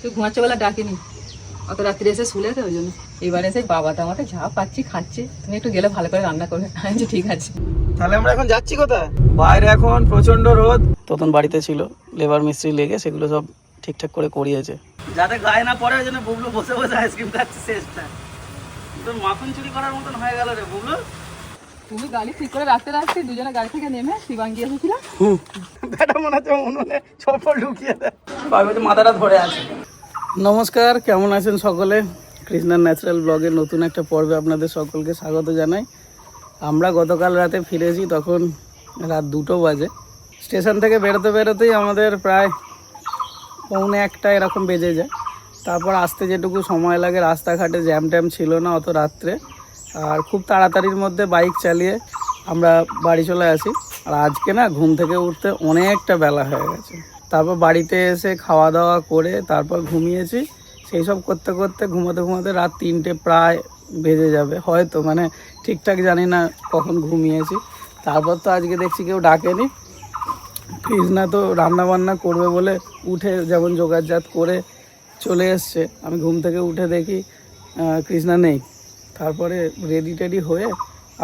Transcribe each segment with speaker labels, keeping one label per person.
Speaker 1: তুই ঘুমাচ্ছে বেলা ডাকিনি, অত রাত্রে এসে শুলে তো ওই জন্য। এবারে এসে বাবা তো আমাকে যা পাচ্ছি খাচ্ছে, তুমি একটু গেলে ভালো করে রান্না করবে। আমি বলছি ঠিক আছে।
Speaker 2: তাহলে আমরা এখন যাচ্ছি কোথায়? বাইরে এখন প্রচন্ড রোদ। তখন বাড়িতে ছিল, লেবার মিস্ত্রি লেগে সেগুলো সব ঠিকঠাক করে করিয়েছে, যাতে গায়ে না পড়ে। ওই জন্য বুবলু বসে বসে আইসক্রিম খাচ্ছে শেষটা। তোর মাখন চুরি করার মতন হয়ে গেল রে বুবলু।
Speaker 1: তুমি গাড়ি ঠিক করে রাখতে রাখতে দুজনে গাড়ি থেকে নেমে শিবাঙ্গি এসেছিল।
Speaker 2: ব্যাটা মনে হচ্ছে উনুনে চপ্পল ঢুকিয়ে দেয়, ভাবে মাথাটা ধরে আছে। নমস্কার, কেমন আছেন সকলে? কৃষ্ণার ন্যাচারাল ব্লগের নতুন একটা পর্বে আপনাদের সকলকে স্বাগত জানাই। আমরা গতকাল রাতে ফিরেছি, তখন রাত 2টো বাজে। স্টেশন থেকে বেরোতে বেরোতেই আমাদের প্রায় 1:45 এরকম বেজে যায়। তারপর আসতে যেটুকু সময় লাগে, রাস্তাঘাটে জ্যাম ট্যাম ছিল না অত রাত্রে, আর খুব তাড়াতাড়ির মধ্যে বাইক চালিয়ে আমরা বাড়ি চলে আসি। আর আজকে না ঘুম থেকে উঠতে অনেকটা বেলা হয়ে গেছে। তারপর বাড়িতে এসে খাওয়া দাওয়া করে তারপর ঘুমিয়েছি। সেই সব করতে করতে ঘুমাতে ঘুমাতে রাত 3টে প্রায় বেজে যাবে হয়তো, মানে ঠিকঠাক জানি না কখন ঘুমিয়েছি। তারপর তো আজকে দেখছি কেউ ডাকেনি। কৃষ্ণা তো রান্না বান্না করবে বলে উঠে যেমন জোগাড়জাত করে চলে এসছে। আমি ঘুম থেকে উঠে দেখি কৃষ্ণা নেই। তারপরে রেডি টেডি হয়ে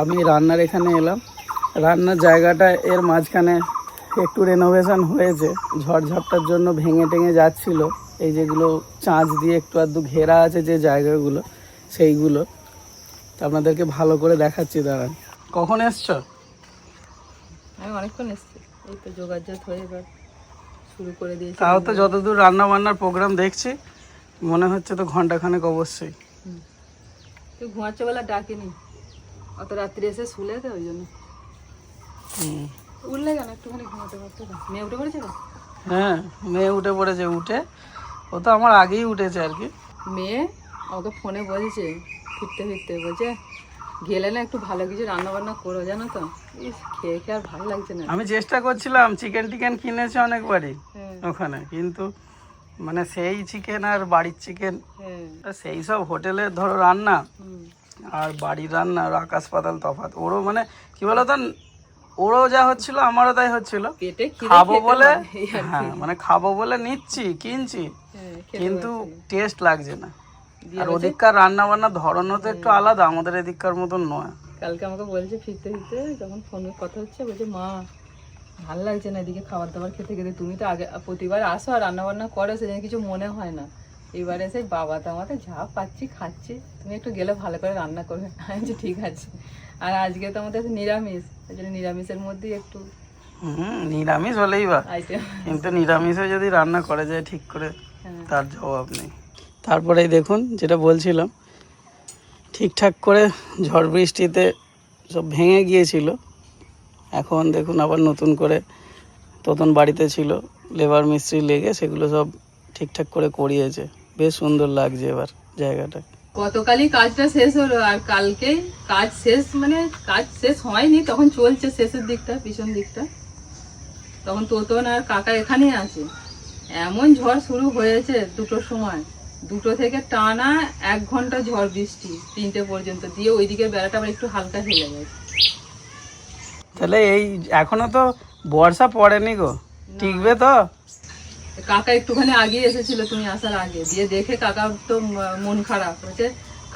Speaker 2: আমি রান্নার এখানে এলাম। রান্নার জায়গাটা এর মাঝখানে একটু রেনোভেশন হয়েছে, ঝড়ঝাপটার জন্য ভেঙে টেঙে যাচ্ছিল। এই যেগুলো চাঁচ দিয়ে একটু আধটু ঘেরা আছে যে জায়গাগুলো, সেইগুলো আপনাদেরকে ভালো করে দেখাচ্ছি। দাঁড়ান। কখন এসছো?
Speaker 1: আমি অনেকক্ষণ এসছি, এই তো যোগাযোগ হয়ে এবার শুরু করে দিয়েছি।
Speaker 2: তাও তো যতদূর রান্না বান্নার প্রোগ্রাম দেখছি মনে হচ্ছে তো ঘন্টাখানেক অবশ্যই।
Speaker 1: তুই ঘুমাচ্ছে বেলা ডাকিনি, অত রাত্রে এসে শুলে তো ওই জন্য। উঠলে কেন একটুখানি ঘুমাতে পারতো না? মেয়ে উঠে পড়েছে না?
Speaker 2: হ্যাঁ, মেয়ে উঠে পড়েছে। ও তো আমার আগেই উঠেছে আর কি।
Speaker 1: মেয়ে আমাকে ফোনে বলছে ফিরতে ফিরতে, বলছে গেলে না একটু ভালো কিছু রান্না বান্না করো, জানো তো খেয়ে খেয়ে আর ভালো লাগছে না।
Speaker 2: আমি চেষ্টা করছিলাম, চিকেন টিকেন কিনেছি অনেকবারই ওখানে, কিন্তু মানে সেই চিকেন আর বাড়ির চিকেন, সেই সব হোটেলের ধরো রান্না আর বাড়ির রান্না আকাশ পাতাল তফাৎ। ওরও মানে কি বলতো, ওরও যা হচ্ছিল আমারও তাই হচ্ছিল। খাবো বলে, হ্যাঁ মানে খাবো বলে নিচ্ছি, কিনছি, কিন্তু টেস্ট লাগছে না। আর ওদিককার রান্না বান্নার ধরনও তো একটু আলাদা, আমাদের এদিককার মতন নয়।
Speaker 1: কালকে আমাকে বলছে ফিরতে ফিরতে যখন ফোনে কথা হচ্ছে, বলছে মা ভালো লাগছে না এদিকে খাবার দাবার খেতে খেতে, তুমি তো আগে প্রতিবার আসো আর রান্না বান্না করো, সেদিন কিছু মনে হয় না। এবারে সেই বাবা তো আমাদের যা পাচ্ছি খাচ্ছি, তুমি একটু গেলে ভালো করে রান্না করবে। আমি বলছি ঠিক আছে। আর আজকে তো আমাদের নিরামিষ, ওই জন্য নিরামিষের মধ্যেই একটু
Speaker 2: নিরামিষ হলেই বা, কিন্তু নিরামিষে যদি রান্না করে যায় ঠিক করে তার জবাব নেই। তারপরে দেখুন যেটা বলছিলাম, ঠিকঠাক করে ঝড় বৃষ্টিতে সব ভেঙে গিয়েছিল। এখন দেখুন আবার নতুন করে তখন বাড়িতে ছিল, লেবার মিস্ত্রি লেগে সেগুলো সব ঠিকঠাক করে করিয়েছে। বেশ সুন্দর লাগছে এবার জায়গাটা।
Speaker 1: গতকালই কাজটা শেষ হলো, আর কালকে কাজ শেষ, মানে কাজ শেষ হয়নি, তখন চলছে শেষের দিকটা, পিছন দিকটা। তখন তোতন আর কাকা এখানেই আছে। এমন ঝড় শুরু হয়েছে 2টোর সময়, 2টো থেকে টানা 1 ঘন্টা ঝড় বৃষ্টি 3টে পর্যন্ত, দিয়ে ওইদিকে বেড়াটা আবার একটু হালকা হেলে গেছে।
Speaker 2: তাহলে এই এখনো তো বর্ষা পড়েনি গো, টিকবে তো?
Speaker 1: কাকা একটুখানি আগে এসেছিল তুমি আসার আগে, দিয়ে দেখে কাকা তো মন খারাপ হচ্ছে,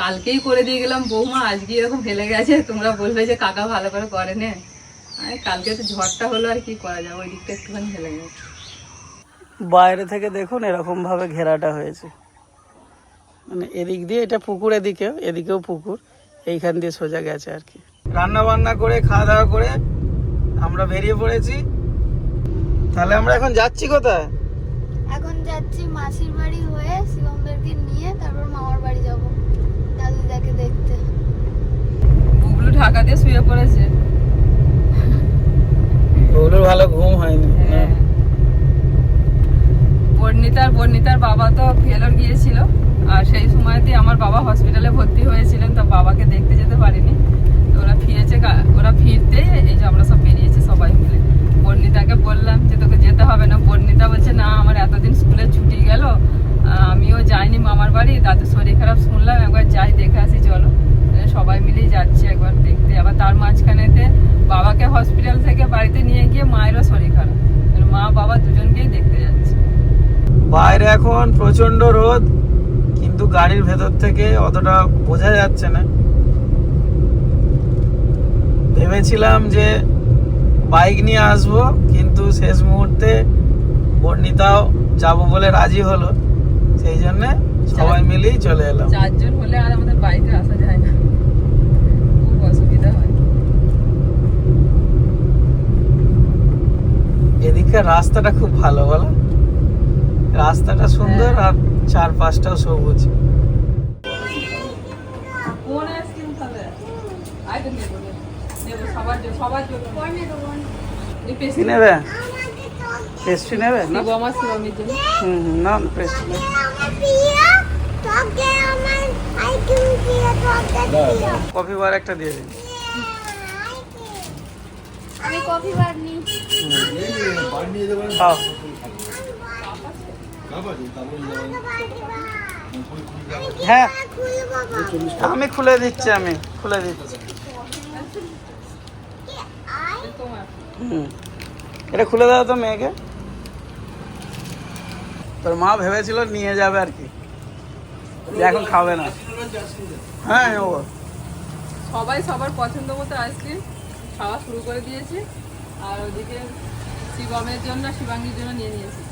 Speaker 1: কালকেই করে দিয়ে গেলাম বৌমা, আজকে এরকম হেলে গেছে, তোমরা বলবে যে কাকা ভালো করে করে নে। কালকে তো ঝড়টা হলো, আর কি করা যাবে, ওই দিকটা একটুখানি হেলে গেছে।
Speaker 2: বাইরে থেকে দেখুন এরকম ভাবে ঘেরাটা হয়েছে, মানে এদিক দিয়ে এটা পুকুর, এদিকেও পুকুর, এইখান দিয়ে সোজা গেছে আর কি। রান্না বান্না করে খাওয়া দাওয়া করে আমরা বেরিয়ে পড়েছি। তাহলে আমরা এখন যাচ্ছি কোথায়?
Speaker 3: এখন যাচ্ছি মাসির বাড়ি হয়ে শিবমদেরকে নিয়ে তারপর মামার বাড়ি যাব দাদুদাকে দেখতে।
Speaker 1: বুবলু ঢাকা দিয়ে শুয়ে পড়েছে,
Speaker 2: বুবলুর ভালো ঘুম হয়নি।
Speaker 1: বর্ণিতার বাবা তো ফেলোর গিয়েছিল, আর সেই সময়তে আমার বাবা হসপিটালে ভর্তি হয়েছিলেন, তো বাবাকে দেখতে যেতে পারিনি। তো ওরা ফিরেছে, ওরা ফিরতে এই যে আমরা সব বেরিয়েছি সবাই মিলে। বর্ণিতাকে বললাম যে তোকে যেতে হবে না, বর্ণিতা বলছে না আমার এতদিন স্কুলে ছুটি গেল, আমিও যাইনি মামার বাড়ি, দাদুর শরীর খারাপ শুনলাম, একবার যাই দেখে আসি চলো। সবাই মিলেই যাচ্ছি একবার দেখতে। আবার তার মাঝখানেতে বাবাকে হসপিটাল থেকে বাড়িতে নিয়ে গিয়ে মায়েরও শরীর খারাপ, মা বাবা দুজনকেই দেখতে যাচ্ছে।
Speaker 2: বাইরে এখন প্রচন্ড রোদ, কিন্তু গাড়ির ভেতর থেকে অতটা বোঝা যাচ্ছে না। ভেবেছিলাম যে বাইক নিয়ে আসবো, কিন্তু শেষ মুহূর্তে বর্ণিতাও যাবো বলে রাজি হলো, সেই জন্য সবাই মিলেই চলে এলাম।
Speaker 1: 4 জন হলে আর আমাদের বাইকে আসা যায় না, খুব অসুবিধা হয়।
Speaker 2: এদিকে রাস্তাটা খুব ভালো, বলো, রাস্তাটা সুন্দর আর চারপাশটাও সবুজ।
Speaker 1: কোন আইসক্রিম খাবে? আইতে নেবো নেবো সবার জন্য, সবার জন্য। এই
Speaker 2: কি
Speaker 1: পেস্ট্রি
Speaker 2: নেবে? পেস্ট্রি নেবে না?
Speaker 1: নেবো আমার শিবামের জন্য।
Speaker 2: না পেস্ট্রি নেবে। কফি বার একটা দিয়ে দিন।
Speaker 3: আমি কফি বার নিই।
Speaker 2: খাও। হ্যাঁ আমি খুলে দিচ্ছি,
Speaker 1: তোমার
Speaker 2: এটা খুলে দাও তো মেয়েকে। তোর মা ভেবেছিল নিয়ে যাবে আর কি, যে এখন খাবে না। হ্যাঁ নেবো।
Speaker 1: সবাই সবার পছন্দ মতো আইসক্রিম খাওয়া শুরু করে দিয়েছে, আর ওদিকে শিবমের জন্য শিবাঙ্গীর জন্য নিয়ে নিয়েছি।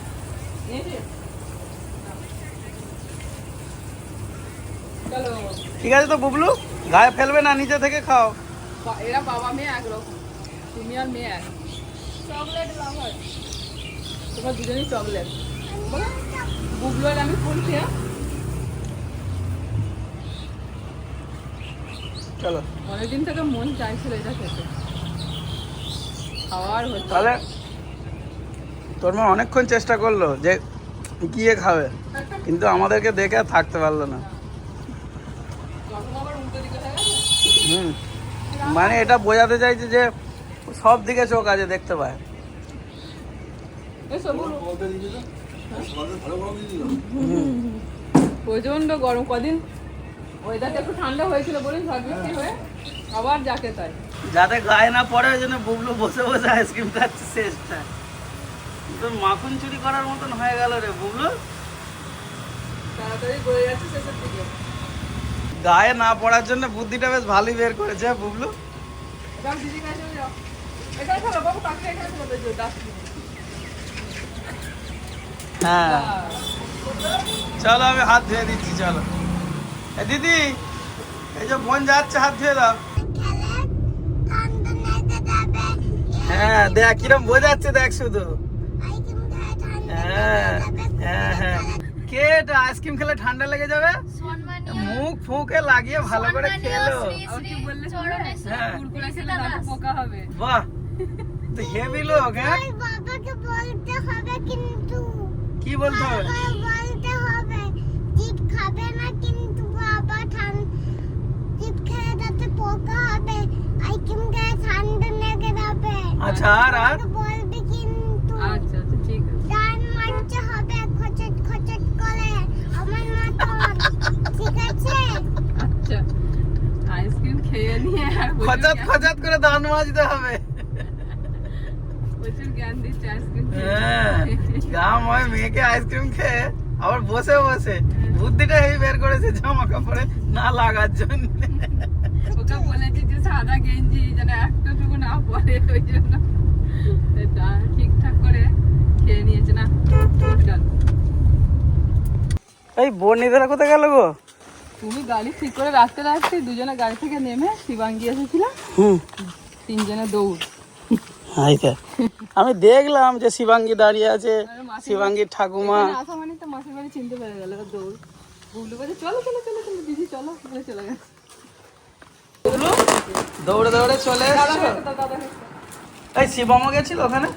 Speaker 1: চলো,
Speaker 2: ঠিক আছে তো বুবলু, গায়ে ফেলবে না, নিচে থেকে খাও।
Speaker 1: এরা বাবা মেয়ে একরকম, তুমি আর মেয়ে এক। চকলেট লাভার, তোমার দুজনই চকলেট। বুবলু আর আমি ফুল খেয়ে
Speaker 2: চলো
Speaker 1: অনেকদিন থেকে মন চাইছিল এটা খেতে, খাওয়ার হচ্ছে।
Speaker 2: তাহলে তোর মা অনেকক্ষণ চেষ্টা করলো যে গিয়ে খাবে, কিন্তু আমাদেরকে দেখে আর থাকতে পারলো না।
Speaker 1: যখন আবার উল্টো দিকে হয়ে গেছে।
Speaker 2: মানে এটা বোঝাতে চাইছে যে সব দিকে চোখ আছে, দেখতে পায়।
Speaker 1: প্রচন্ড গরম, কদিন ওয়েদারটা একটু ঠান্ডা হয়েছিল বলে ঝড় বৃষ্টি হয়ে আবার যাকে তাই।
Speaker 2: যাতে গায়ে না পড়ে ওই জন্য বুবলু বসে বসে আইসক্রিম খাচ্ছে শেষটা। তোর মাখন চুরি করার মতন হয়ে গেল রে বুবলু।
Speaker 1: তাড়াতাড়ি গড়ে যাচ্ছে শেষের দিকে।
Speaker 2: গায়ে না পড়ার জন্য বুদ্ধিটা বেশ ভালোই বের করেছে বুবলু।
Speaker 1: এবার দিদি কাছে যাও, এখানে চলো বাবু, কাকে এখানে চলে যাও, ডাস্টবিন।
Speaker 2: হ্যাঁ চলো আমি হাত ধুয়ে দিচ্ছি, চলো। এ দিদি, এই যে বোন যাচ্ছে, হাত ধুয়ে দাও। হ্যাঁ দেখ কিরম বোঝাচ্ছে, দেখ শুধু। হ্যাঁ হ্যাঁ হ্যাঁ, কে এটা আইসক্রিম খেলে ঠান্ডা লেগে যাবে? মুখ ফুঁকে লাগিয়ে ভালো করে খেলো।
Speaker 1: আর কি বললে?
Speaker 2: হ্যাঁ
Speaker 1: কুরকুরে খেলে দাঁতে পোকা হবে।
Speaker 2: বাহ, তো হেভি লোক। হ্যাঁ
Speaker 3: বাবাকে বলতে হবে, কিন্তু
Speaker 2: কি বলতে হবে?
Speaker 3: বলতে হবে জিপ খাবে না, কিন্তু বাবা জিপ খেলে যাতে পোকা হবে, আইসক্রিম খেলে ঠান্ডা লেগে যাবে।
Speaker 2: আচ্ছা আর
Speaker 3: বলবি কিন্তু
Speaker 1: আচ্ছা আচ্ছা ঠিক আছে।
Speaker 3: ডান মারতে হবে খচট খচট করে আমার মতন, ঠিক আছে?
Speaker 1: আচ্ছা, আইসক্রিম খেয়ে নিয়ে আর
Speaker 2: খচাত খচাত করে দান মাজতে হবে।
Speaker 1: প্রচুর জ্ঞান দিচ্ছে আইসক্রিম
Speaker 2: হ্যাঁ গাম হয় মেয়েকে আইসক্রিম খেয়ে আবার বসে বসে বুদ্ধিটা এই বের করেছে জামা কাপড়ে না লাগার জন্য।
Speaker 1: ওকে বলেছি যে সাদা গেঞ্জি যেন একটুটুকু না পরে, ওই জন্য এটা ঠিকঠাক করে খেয়ে নিয়েছে না। চল,
Speaker 2: এই বর্ণিধারা কোথায় গেল গো?
Speaker 1: তুমি গাড়ি ঠিক করে রাখতে রাখতে দুজনে গাড়ি থেকে নেমে শিবাঙ্গী এসেছিলাম, তিনজনে দৌড়।
Speaker 2: আমি দেখলাম যে শিবাঙ্গী দাঁড়িয়ে আছে, শিবাঙ্গীর ঠাকুমা।
Speaker 1: এখানে আসা মানে তো মাসির বাড়ি চিনতে পেরে গেল, দৌড়। বুবলু বলছে চলো চলো চলো চলো দিদি চলো, বলে চলে গেছে।
Speaker 2: দৌড়ে দৌড়ে চলে এসছো।
Speaker 1: দাদা
Speaker 2: এই শিবমও গেছিল ওখানে,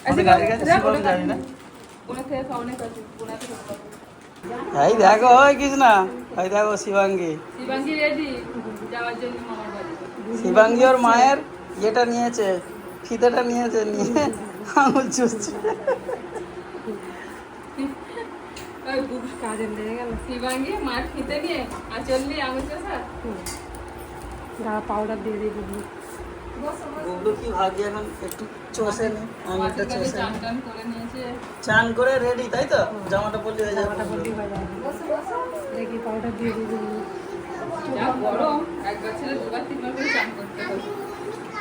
Speaker 2: আমাদের গাড়ির কাছে। শিবম জানি না,
Speaker 1: পুনে থেকে অনেক আছে, পুনে থেকে।
Speaker 2: এই দেখো ওই কৃষ্ণা, এই দেখো শিবাঙ্গী।
Speaker 1: শিবাঙ্গী রেডি যাওয়ার জন্য মামার বাড়ি।
Speaker 2: শিবাঙ্গী ওর মায়ের যেটা নিয়েছে, ফিতেটা নিয়েছে, নিয়ে আঙুল চুষছে।
Speaker 1: কাজে লেগে গেল। শিবাঙ্গী মায়ের ফিতে নিয়ে আর চললি আঙুল চষা। পাউডার দিয়ে দিয়ে দিবি।
Speaker 2: বুবলু কি ভাগ্য এখন একটু চষে নে, আঙুলটা চষে
Speaker 1: চান
Speaker 2: নে।
Speaker 1: টান করে নিয়েছে।
Speaker 2: চান করে রেডি তাই তো, জামাটা পরলে হয়ে যাবে।
Speaker 1: যা গরম একবার ছেলে দুবার তিনবার করে চান করতে হবে।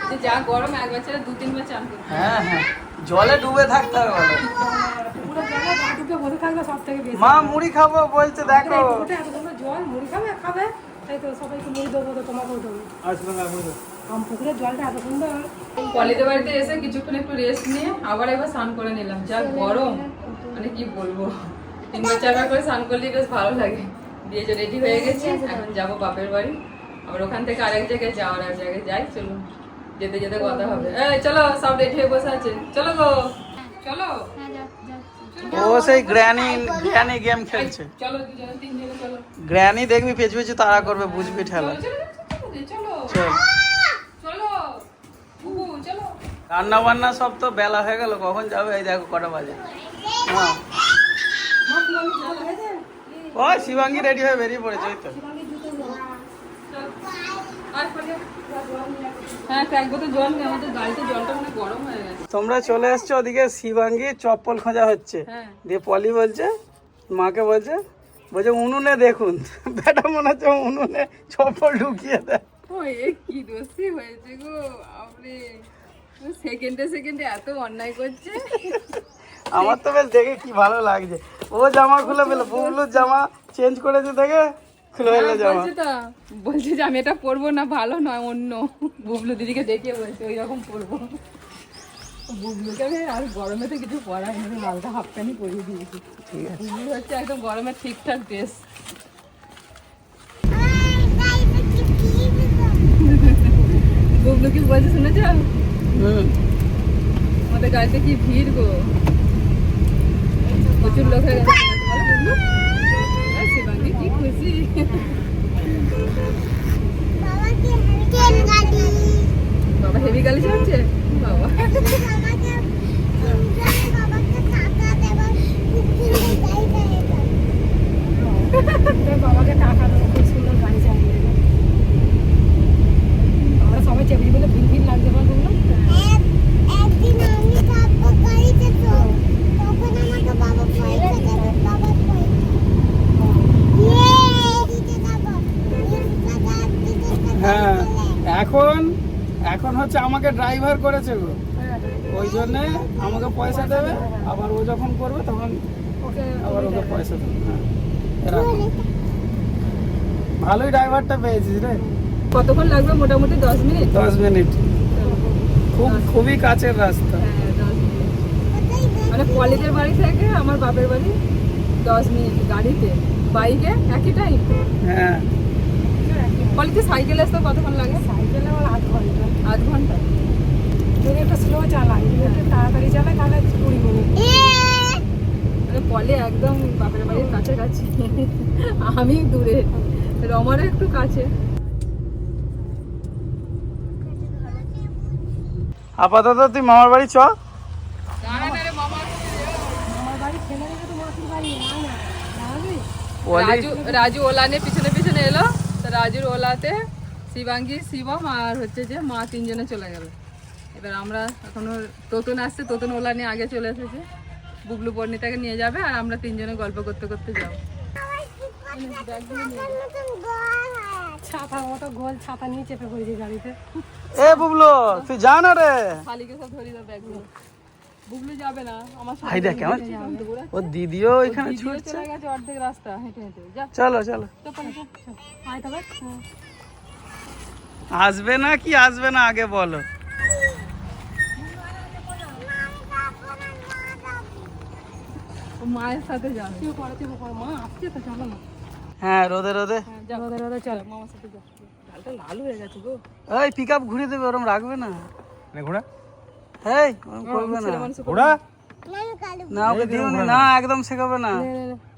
Speaker 1: যে যা গরম একবার ছেলে দু তিনবার চান করতে হবে।
Speaker 2: হ্যাঁ হ্যাঁ, জলে ডুবে থাকতে হবে বলো।
Speaker 4: পুরো জায়গা গা ডুবে বসে থাকবে সব থেকে বেশি।
Speaker 2: মা মুড়ি খাবো বলছে, দেখো।
Speaker 4: ওটা এত সুন্দর জল, মুড়ি খাবে খাবে, তাই তো সবাইকে মুড়ি দেবো, তো তোমাকেও দেবো। পুকুরের জলটা এত সুন্দর।
Speaker 1: পলিদের বাড়িতে এসে কিছুক্ষণ একটু রেস্ট নিয়ে আবার একবার স্নান করে নিলাম। যা গরম মানে কি বলবো, 3বার 4বার করে স্নান করলে বেশ ভালো লাগে। দিয়ে যে রেডি হয়ে গেছি, এখন যাবো বাপের বাড়ি। আবার ওখান থেকে আরেক জায়গায় যাওয়ার, এক জায়গায় যাই। চলুন, যেতে যেতে কথা হবে। এই চলো, সব রেডি হয়ে বসে আছে, চলো গো চলো।
Speaker 2: ও সেই গ্র্যানি গেম খেলছে।
Speaker 1: চলো দুজনে তিনজনে চলো।
Speaker 2: গ্র্যানি দেখবি পেছু পেছু তাড়া করবে, বুঝবি ঠেলা।
Speaker 1: চলো চলো
Speaker 2: চল,
Speaker 1: চলো বুবু চলো।
Speaker 2: রান্না বান্না সব তো বেলা হয়ে গেল, কখন যাবে? এই দেখো কটা বাজে। হ্যাঁ, ও শিবাঙ্গী রেডি হয়ে বেরিয়ে পড়েছে, ওই তো।
Speaker 1: হ্যাঁ, এক বোতল জল নিয়ে, আমাদের গাড়িতে জলটা মানে গরম হয়ে গেছে।
Speaker 2: তোমরা চলে এসছো, ওদিকে শিবাঙ্গী চপ্পল খোঁজা হচ্ছে।
Speaker 1: হ্যাঁ।
Speaker 2: দিয়ে পলি বলছে, মাকে বলছে উনুনে দেখুন। বেটা মনে হচ্ছে উনুনে চপ্পল ঢুকিয়ে দেয়।
Speaker 1: ও এ কি দোষী হয়েছে গো, আপনি সেকেন্ডে সেকেন্ডে এত অন্যায় করছে।
Speaker 2: আমার তো বেশ দেখে কি ভালো লাগছে। ও জামা খুলে ফেলে, বুবলুর জামা চেঞ্জ করেছে দেখে খুলে ফেলে জামা।
Speaker 1: বলছে যে আমি এটা পরবো না, ভালো নয়, অন্য বুবলু দিদিকে দেখে বলছে ওই রকম পরবো। বুবলুকে আমি আর গরমে তো কিছু পরাই না, হালকা হাফ প্যান্টই পরিয়ে দিয়েছি। বুবলু হচ্ছে একদম গরমে ঠিকঠাক ড্রেস। বুবলু কি বলছে শুনেছ? আমাদের গাড়িতে কি ভিড় গো, প্রচুর লোক হয়ে গেছে। বলো বুবলু, শিবাঙ্গী কি খুশি। বাবা হেভি গাড়ি চালাচ্ছে বাবা।
Speaker 4: বাবাকে টাকা দেবো, খুব সুন্দর গাড়ি চালিয়ে দেবো। আমরা সবাই চেপে বলে ভিড় ভিড় লাগছে বল বললো।
Speaker 3: একদিন আমি যাবো গাড়িতে, তো তখন আমাকে বাবা পয়সা দেবে, বাবার পয়সা দিতে যাবো।
Speaker 2: হ্যাঁ, এখন হচ্ছে আমাকে ড্রাইভার করেছে গো, ওই জন্যে আমাকে পয়সা দেবে। আবার ও যখন করবে তখন আবার ওকে পয়সা দেবে। হ্যাঁ, এরকম। ভালোই ড্রাইভারটা পেয়েছিস রে।
Speaker 1: কতক্ষণ লাগবে? মোটামুটি 10 মিনিট।
Speaker 2: 10 মিনিট, খুবই কাছের রাস্তা।
Speaker 1: হ্যাঁ, 10 মিনিট। মানে পলিদের বাড়ি থেকে আমার বাপের বাড়ি 10 মিনিট গাড়িতে, বাইকে একই টাইম।
Speaker 2: হ্যাঁ,
Speaker 1: পলিতে সাইকেলে আসতে কতক্ষণ লাগে?
Speaker 4: সাইকেলে আমার 8 ঘন্টা।
Speaker 1: 8 ঘন্টা।
Speaker 4: যদি একটু স্লো চালাই, যদি একটু তাড়াতাড়ি চালাই তাহলে 20 মিনিট।
Speaker 1: মানে পলি একদম বাপের বাড়ির কাছাকাছি, আমি দূরে, রমারও একটু কাছে।
Speaker 2: আপাতত তুই মামার বাড়ি চ।
Speaker 4: আমার বাড়ি ফেলে রেখে তো মাসির বাড়ি না না দাঁড়াবি।
Speaker 1: রাজু ওলা নিয়ে পিছনে পিছনে এলো, তো রাজুর ওলাতে শিবাঙ্গী, শিবম আর হচ্ছে যে মা, তিনজনে চলে গেল। এবার আমরা এখনো তোতন আসছে, তোতন ওলা নিয়ে আগে চলে এসেছে। বুবলু পর্ণিতাকে নিয়ে যাবে আর আমরা তিনজনে গল্প করতে করতে যাবো।
Speaker 4: ছাতা মতো গোল ছাতা নিয়ে চেপে পড়েছি গাড়িতে।
Speaker 2: এ বুবলু, তুই যা না রে।
Speaker 1: শালিকে সব ধরি দাও ব্যাগগুলো। বুবলু যাবে না আমার
Speaker 2: ভাই দেখ কেমন, ও দিদিও এখানে ছুটছে।
Speaker 1: চলে গেছে অর্ধেক রাস্তা হেঁটে হেঁটে। যা
Speaker 2: চলো চলো।
Speaker 1: তো পর্ণিতা,
Speaker 4: আয় তবে।
Speaker 2: আসবে না কি আসবে না আগে বলো।
Speaker 1: ও মায়ের সাথে যাবে।
Speaker 4: তুই পরে তুই পরে, মা আসছে তো চলো না।
Speaker 2: হ্যাঁ, রোদে রোদে।
Speaker 1: হ্যাঁ, যাও
Speaker 4: রোদে রোদে চল।
Speaker 1: মামার সাথে যাও। গালটা লাল হয়ে গেছে গো।
Speaker 2: ওই পিক আপ ঘুরিয়ে দেবে, ওরম রাখবে না।
Speaker 5: ঘোড়া
Speaker 2: এই ওরম করবে না।
Speaker 1: ছেলে মানুষ
Speaker 5: ঘোড়া
Speaker 2: না ওকে দিওনি না, একদম শেখাবে না।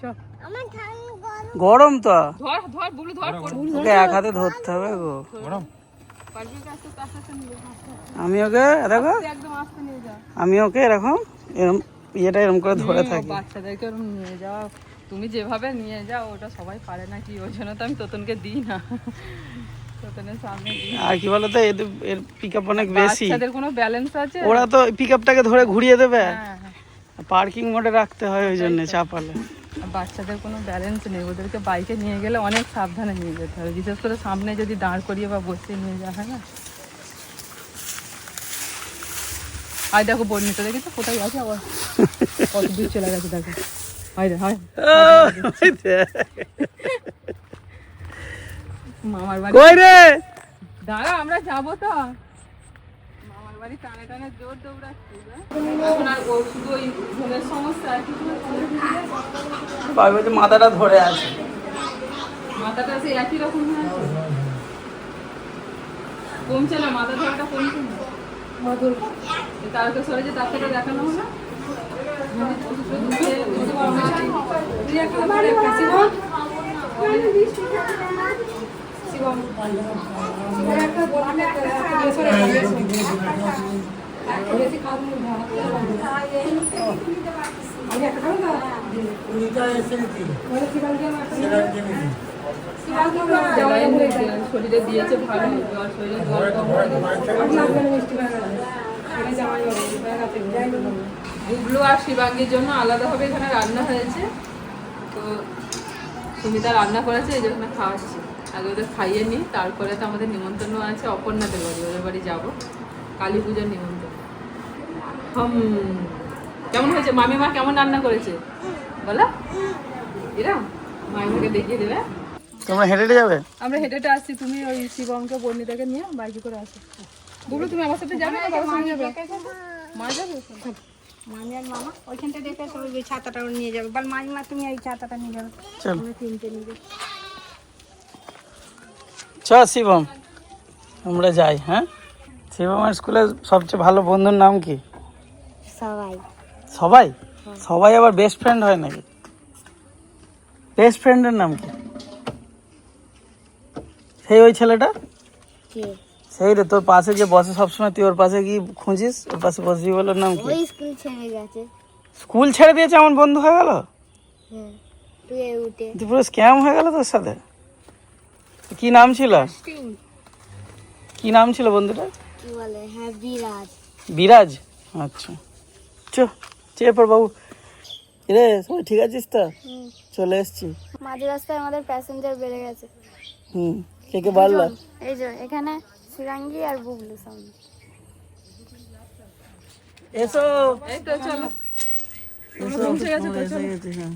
Speaker 4: চল।
Speaker 3: আমার ঠান্ডা গরম।
Speaker 2: গরম তো,
Speaker 1: ধর ধর বুবলু ধর।
Speaker 2: ওকে এক হাতে ধরতে হবে গো।
Speaker 5: গরম
Speaker 1: পারবি কি? আস্তে আস্তে আস্তে নিয়ে যা।
Speaker 2: আমি ওকে দেখো,
Speaker 1: তুই একদম আস্তে নিয়ে যা।
Speaker 2: আমি ওকে এরকম এরম ইয়েটা এরম করে ধরে থাকি।
Speaker 1: বাচ্চাদেরকে ওরকম নিয়ে যাও, তুমি যেভাবে নিয়ে যাও ওটা সবাই পারে না কি, ওই জন্য তো আমি তোতনকে দিই না। টোটনের সামনে দিই।
Speaker 2: আর কি বলতো এর পিক আপ অনেক বেশি,
Speaker 1: বাচ্চাদের কোনো ব্যালেন্স আছে?
Speaker 2: ওরা তো পিক আপটাকে ধরে ঘুরিয়ে দেবে,
Speaker 1: হ্যাঁ,
Speaker 2: পার্কিং মোডে রাখতে হয়, ওই জন্য চাপালে।
Speaker 1: আর বাচ্চাদের কোনো ব্যালেন্স নেই, ওদেরকে বাইকে নিয়ে গেলে অনেক সাবধানে নিয়ে যেতে হবে, বিশেষ করে সামনে যদি দাঁড় করিয়ে বা বসিয়ে নিয়ে যাওয়া হয় না। আর দেখো বর্ণিত দেখি তো কোথায় আছে, আবার কত দূর চলে গেছে দেখো। হয় রে হয়, মামার বাড়ি
Speaker 2: কই রে?
Speaker 1: দাঁড়া, আমরা যাবো তো মামার বাড়ি, টানে টানে জোর দৌড়াচ্ছি। এখন আর ও শুধু ওই ঘুমের সমস্যা, আর কিছু
Speaker 2: মাথাটা ধরে আছে,
Speaker 1: মাথাটা সে একই রকম হয়ে আছে, কমছে না, মাথা ধরাটা কমছে না। তারকেশ্বরে যে ডাক্তারটা দেখানো হলো, শরীরে দিয়েছে ভালো, শরীরে জল কম গুবলু আর শিবাঙ্গীর জন্য আলাদাভাবে এখানে রান্না হয়েছে, তো সুমিতা রান্না করেছে, এই জন্য খাওয়াচ্ছি। আগে ওদের খাইয়ে নিই, তারপরে তো আমাদের নিমন্ত্রণ আছে অপর্ণাদের বাড়ি, ওদের বাড়ি যাবো, কালী পুজোর নিমন্ত্রণ। কেমন হয়েছে মামিমা, কেমন রান্না করেছে বলো? এরা মামিমাকে দেখিয়ে দেবে।
Speaker 2: তোমরা হেঁটে হেঁটে যাবে?
Speaker 1: আমরা হেঁটে হেঁটে আসছি, তুমি ওই শিবমকে বর্ণিতাকে নিয়ে বাইকে করে আসো। বুবলু তুমি আমার সাথে যাবে না বাবার সঙ্গে যাবে? মা যাবে?
Speaker 4: মামি আর মামা ওইখানটা দেখে সবাই ওই ছাতাটা নিয়ে যাবে, বল মামিমা তুমি এই ছাতাটা নিয়ে যাবে,
Speaker 2: চল
Speaker 4: আমরা তিনটে নিয়ে যাবো।
Speaker 2: চ শিবম, আমরা যাই। হ্যাঁ, শিবমের স্কুলের সবচেয়ে ভালো বন্ধুর নাম কি?
Speaker 3: সবাই
Speaker 2: সবাই? সবাই আবার বেস্ট ফ্রেন্ড হয় নাকি? বেস্ট ফ্রেন্ডের নাম কি? সেই ওই ছেলেটা,
Speaker 3: কে?
Speaker 2: সেই রে তোর পাশে যে বসে সবসময়, তুই ওর পাশে কি খুঁজিস, ওর পাশে বসবি বলে, ওর নাম কি?
Speaker 3: ওই স্কুল ছেড়ে গেছে।
Speaker 2: স্কুল ছেড়ে দিয়েছে, এমন বন্ধু হয়ে গেল?
Speaker 3: হ্যাঁ, তুই উঠে
Speaker 2: তুই পুরো স্ক্যাম হয়ে গেল তোর সাথে। কি নাম ছিল? কি নাম ছিল বন্ধুটা?
Speaker 3: কি বলে, হ্যাঁ বিরাজ।
Speaker 2: বিরাজ? আচ্ছা, চেয়ে পড় বাবু। রে সবাই ঠিক আছিস তো? চলে এসছি।
Speaker 3: মাঝ রাস্তায় আমাদের প্যাসেঞ্জার বেড়ে গেছে।
Speaker 2: কে কে বাড়লো?
Speaker 3: এই যে এখানে শিরাঙ্গি আর বুবলু সামনে।
Speaker 2: এসো
Speaker 1: এই তো চলো,
Speaker 2: এসো, আমরা এসে গেছি। হ্যাঁ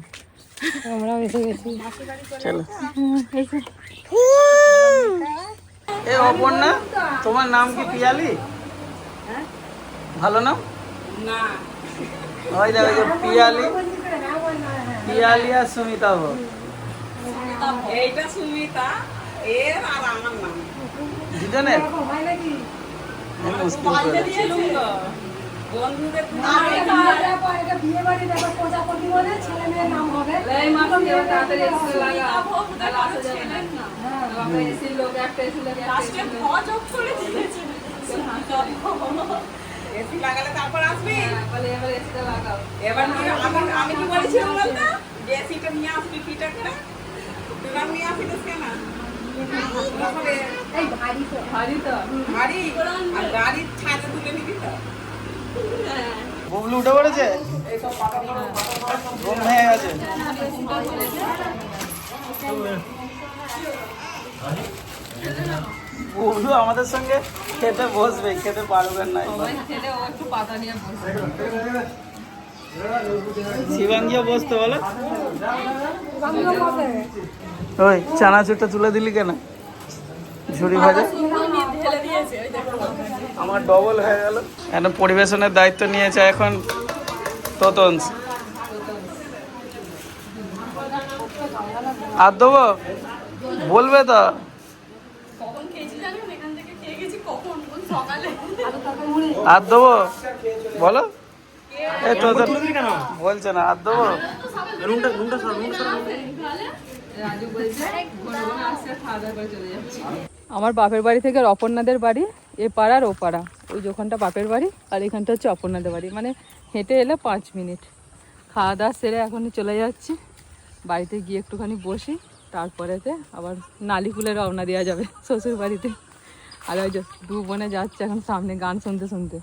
Speaker 4: আমরাও এসে গেছি।
Speaker 2: চলো। এ অপর্ণা, তোমার নাম কি পিয়ালি? ভালো নাম না? ওই দেখো যে পিয়ালি, পিয়ালি আর সুমিতা হো।
Speaker 1: এইটা সুমিতা, এর আর আমার নাম
Speaker 2: দুজনে মুশকিল করে।
Speaker 1: বন্ধুদের
Speaker 4: বিয়ে বাড়ি দেখো প্রজাপতি বলে ছেলে মেয়ের নাম হবে।
Speaker 1: এই মাসি এবার তাড়াতাড়ি এসে লাগা, তাহলে আসা যাবে না। আমরা এসি লোক একটা, এসি লোক একটা, লাস্টে ভজক করে দিয়েছে। এসি লাগালে তারপর আসবি, তাহলে এবার এসিটা লাগাও। এবার আমি কি বলেছিলাম বলতো, যে এসিটা নিয়ে আসবি ফিটা করে, তুই নিয়ে আসিস কেন?
Speaker 4: এই ভারী তো,
Speaker 1: ভারী তো, ভারী, আর গাড়ির ছাদে তুলে নিবি তো।
Speaker 2: বুবলু উঠে পড়েছে, ঘুম ভেঙে গেছে। বুবলু আমাদের সঙ্গে খেতে বসবে, খেতে পারবেন না।
Speaker 1: সবাই খেলে ও একটু পাতা নিয়ে বসে।
Speaker 2: শিবাঙ্গিও বসতে বলো। ওই চানাচুরটা তুলে দিলি কেন? ঝুড়ি ভাজা আমার ডবল হয়ে গেল। এখন পরিবেশনের দায়িত্ব নিয়েছে এখন তোতন্স। আর দেবো বলবে তো? আর দেবো বলো? এই তো বলছে না, আর দেবো?
Speaker 1: আমার বাপের বাড়ি থেকে অপর্ণাদের বাড়ি এ পাড়ার ও পাড়া, ওই যখনটা বাপের বাড়ি আর এখানটা হচ্ছে অপর্ণাদের বাড়ি, মানে হেঁটে এলে 5 মিনিট। খাওয়া দাওয়া সেরে এখন চলে যাচ্ছি, বাড়িতে গিয়ে একটুখানি বসি, তারপরেতে আবার নালি ফুলে রওনা দেওয়া যাবে শ্বশুর বাড়িতে। আর ওই যে দু বোনে যাচ্ছে এখন সামনে গান শুনতে শুনতে।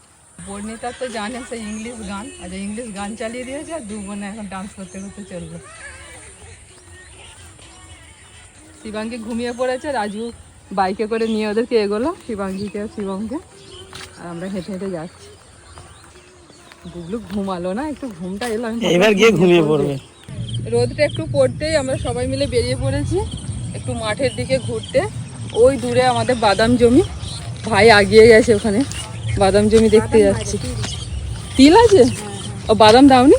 Speaker 1: বর্ণিতা তো জানে সেই ইংলিশ গান, আর ইংলিশ গান চালিয়ে দিয়েছে, আর দু বোনে এখন ডান্স করতে করতে চলবে। শিবাঙ্গী ঘুমিয়ে পড়েছে, রাজু বাইকে করে নিয়ে ওদেরকে এগোলো, শিবাঙ্গীকে শিবমকে, আর আমরা হেঁটে হেঁটে যাচ্ছি। বুবলু ঘুমালো না, একটু ঘুমটা এলো,
Speaker 2: এবার গিয়ে ঘুমিয়ে পড়বে।
Speaker 1: রোদটা একটু পড়তেই আমরা সবাই মিলে বেরিয়ে পড়েছি একটু মাঠের দিকে ঘুরতে। ওই দূরে আমাদের বাদাম জমি, ভাই আগিয়ে গেছে, ওখানে বাদাম জমি দেখতে যাচ্ছি। তিল আছে? ও বাদাম দাওনি?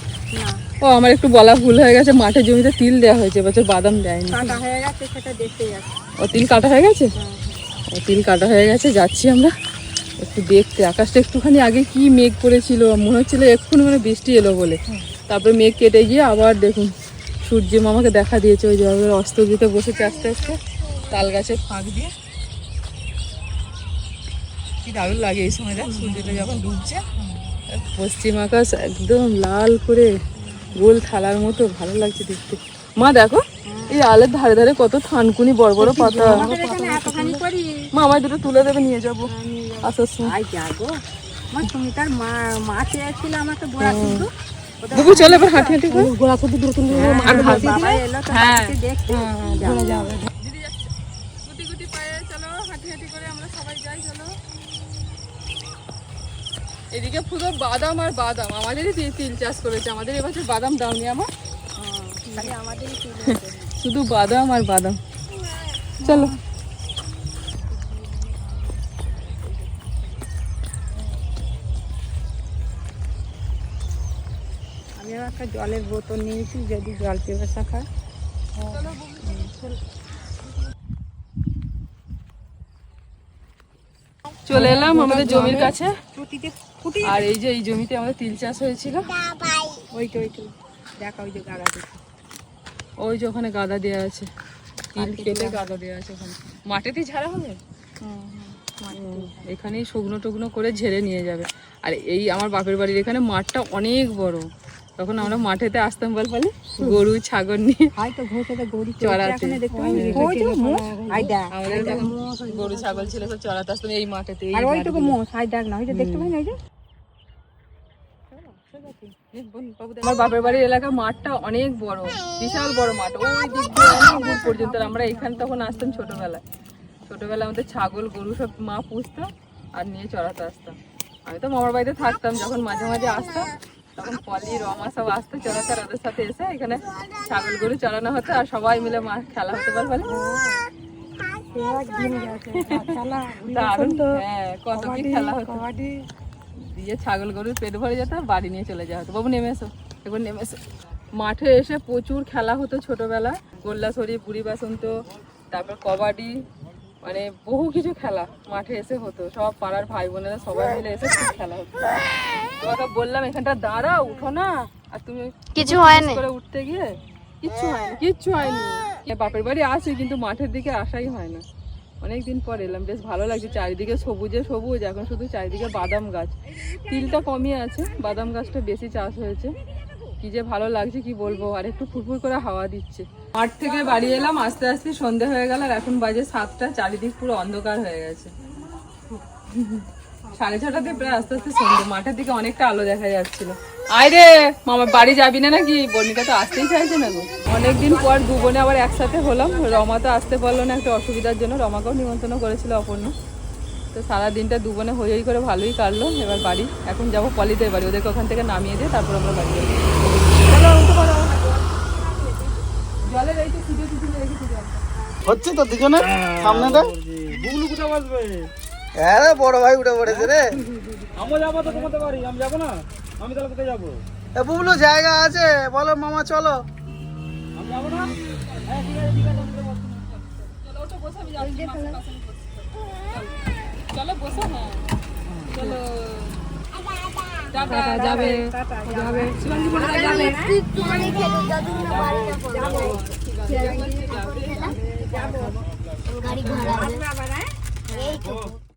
Speaker 1: ও আমার একটু বলা ভুল হয়ে গেছে, মাঠের জমিতে তিল দেওয়া হয়েছে, এবছর বাদাম দেয়নি। ও তিল কাটা হয়ে গেছে? ও তিল কাটা হয়ে গেছে, যাচ্ছি আমরা একটু দেখতে। আকাশটা একটুখানি আগে কি মেঘ করেছিল, মনে হচ্ছিল এক্ষুনি মানে বৃষ্টি এলো বলে, তারপরে মেঘ কেটে গিয়ে আবার দেখুন সূর্য মামাকে দেখা দিয়েছে। ওই যে অস্ত দিতে বসেছে আস্তে আস্তে তাল গাছের ফাঁক দিয়ে। কি দারুণ লাগে এই সময়টা, সূর্যটা যখন ডুবছে, পশ্চিম আকাশ একদম লাল করে গোল থালার মতো, ভালো লাগছে দেখতে। মা দেখো এই আলের ধারে ধারে কত থানকুনি বড় বড় পাতা। মা আমায় দুটো তুলে দেবে, নিয়ে যাবো আসার সময়। বুবু চলে এবার হাঁটি হাঁটি করে গোড়া থেকে দূর করে হ্যাঁ দিদি যাচ্ছে গুটি গুটি পায়ে, চলো হাঁটি হাঁটি করে আমরা সবাই যাই। চলো এদিকে পুরো বাদাম আর বাদাম, আমাদেরই তিল চাষ করেছে, আমাদের এবছর বাদাম দাওনি আমার, শুধু বাদাম আর বাদাম। চলো
Speaker 4: একটা জলের বোতল নিয়েছি, যদি জল পিপাসা খায়।
Speaker 1: চলে এলাম আমাদের জমির কাছে, আর এই যে এই জমিতে আমাদের তিল চাষ হয়েছিল।
Speaker 4: ওই তো দেখা, ওই যে গাদা দেখি,
Speaker 1: ওই যে ওখানে গাদা দেওয়া আছে, তিল কেটে গাদা দেওয়া আছে ওখানে। মাটিতেই ঝাড়া হবে, এখানেই শুকনো টুকনো করে ঝেড়ে নিয়ে যাবে। আর এই আমার বাপের বাড়ির এখানে মাঠটা অনেক বড়, তখন আমরা মাঠেতে আসতাম বলপালি গরু ছাগল নিয়ে চড়াতে। আমাদের যখন গরু ছাগল ছিল সব চড়াতে আসতাম এই মাঠেতে। আমার বাপের বাড়ির এলাকা মাঠটা অনেক বড়, বিশাল বড় মাঠ, ওই দিক দিয়ে অনেক দূর পর্যন্ত। আমরা এখানে তখন আসতাম ছোটবেলায় আমাদের ছাগল গরু সব মা পুষতো আর নিয়ে চড়াতে আসতাম। আমি তো মামার বাড়িতে থাকতাম, যখন মাঝে মাঝে আসতাম তখন পলি রমা সব আসতো চড়াতে, আর ওদের সাথে এসে এখানে ছাগল গরু চড়ানো হতো, আর সবাই মিলে মা খেলা হতে পারবে। দারুণ তো, হ্যাঁ কত কি খেলা হতো। দিয়ে ছাগল গরুর পেট ভরে যেত, বাড়ি নিয়ে চলে যাওয়া হতো। বাবু নেমে এসো, এবার নেমে এসো। মাঠে এসে প্রচুর খেলা হতো ছোটবেলা, গোল্লাছড়ি, বুড়ি বাসন্ত, তারপর কবাডি, মানে বহু কিছু খেলা মাঠে এসে হতো। সব পাড়ার ভাই বোনেরা সবাই মিলে এসে খুব খেলা হতো। তোমাকে বললাম এখানটা দাঁড়া, উঠো না, আর তুমি কিছু হয়নি করে উঠতে গিয়ে কিচ্ছু হয়নি। বাপের বাড়ি আসি কিন্তু মাঠের দিকে আসাই হয় না, অনেকদিন পর এলাম, বেশ ভালো লাগছে। চারিদিকে সবুজে সবুজ, এখন শুধু চারিদিকে বাদাম গাছ, তিলটা কমই আছে, বাদাম গাছটা বেশি চাষ হয়েছে। কি যে ভালো লাগছে কি বলবো, আর একটু ফুরফুর করে হাওয়া দিচ্ছে। মাঠ থেকে বাড়ি এলাম, আস্তে আস্তে সন্ধে হয়ে গেল, আর এখন বাজে 7টা, চারিদিক পুরো অন্ধকার হয়ে গেছে। 6:30 প্রায় আস্তে আস্তে সন্ধে, মাঠের দিকে অনেকটা আলো দেখা যাচ্ছিল। আয় রে মামার বাড়ি যাবি না নাকি? বর্ণিকা তো আসতেই চাইছে না গো। অনেকদিন পর দু বোনে আবার একসাথে হলাম। রমা তো আসতে পারলো না একটা অসুবিধার জন্য, রমাকেও নিমন্ত্রণ করেছিল অপর্ণ। তো সারা দিনটা দু বোনে হই করে ভালোই কাটলো। এবার বাড়ি এখন যাবো পলিদের বাড়ি, ওদেরকে ওখান থেকে নামিয়ে দিয়ে তারপর আমরা বাড়ি যাবো। জলের এই তো খুঁজে রেখেছি জলটা
Speaker 2: হচ্ছে তো দুজনে সামনে দে।
Speaker 5: বুবলু কোথায় বসবে?
Speaker 2: হ্যাঁ বড় ভাই উঠে পড়েছে রে।
Speaker 5: আমি যাবো তো তোমাদের বাড়ি, আমি যাবো না? আমি তাহলে কোথায় যাবো?
Speaker 2: এ বুবলু জায়গা আছে, বলো মামা চলো।
Speaker 5: আমি যাবো না?
Speaker 1: চলো ওটা বসে আমি যাচ্ছি, চলো বসো না, চলো টাটা যাবে যাবে শিবাঙ্গী বলে যাবে
Speaker 3: গাড়ি ঘোড়া